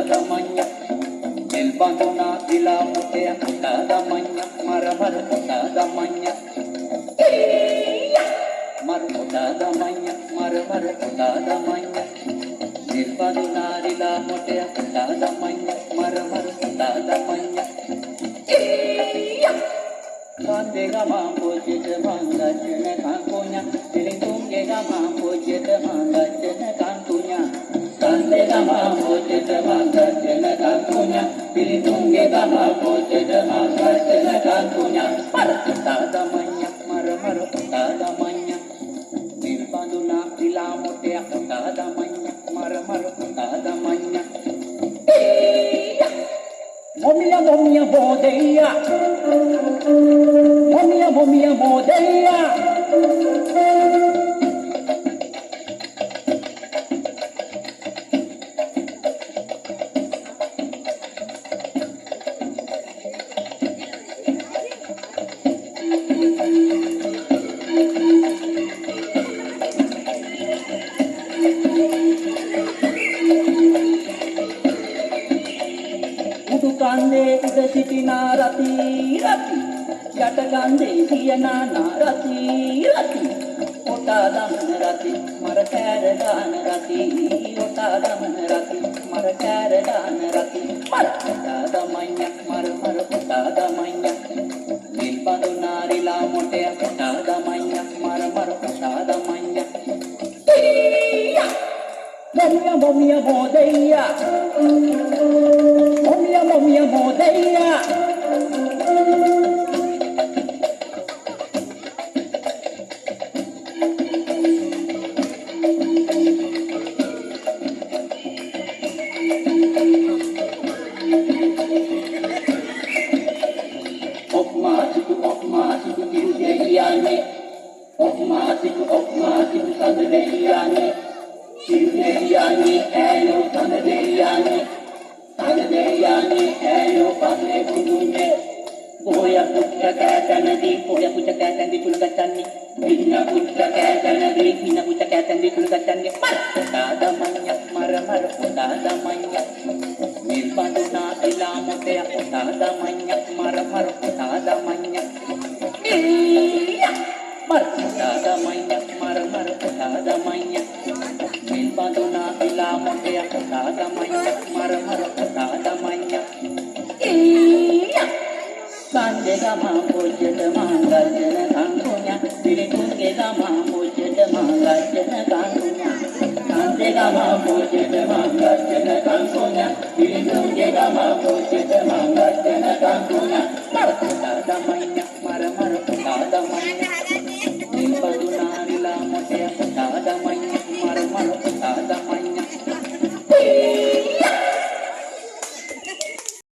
damanya Nel bandona dila mutea damanya Mara mara damanya Maru damanya Mara mara damanya Nel bandona dila mutea damanya Mara mara damanya Kandega mambo jete manga jene kankunya Dilintungega mambo jete manga jene kankunya Kandega mambo jete manga jene kankunya Dilintungega mambo jete manga jene kankunya Tadamanya mara tadamanya Nilpanduna dilamutea tadamanya mara tadamanya Momia momia bodeya Momia momia bodeya Kande uda sitina rati rati Yata kande siyana rati rati Ota daman rati mara kare dan rati Ota daman rati mara kare dan rati Mara ota damanya mara ota damanya Nilpanduna rila motea ota damanya mara ota damanya Momia momia modeya Momia momia modeya Okma siku kirudeyane Okma siku sadeyane Kirudeyane ayo sadeyane Sadeyane ayo padre bunune Boya putra katan di kulgatani Bina putra katan di kulgatani Tadamanya mara tadamanya Nilpanduna ilamutea tadamanya mara tadamanya Tadamanya mara tadamanya Nilpanduna ilamutea tadamanya mara tadamanya Kandega mambo jete manga jene kankunya Dilintungega mambo jete manga jene kankunya Kandega mambo jete manga jene kankunya Dilintungega mambo jete manga jene kankunya Mara tadamanya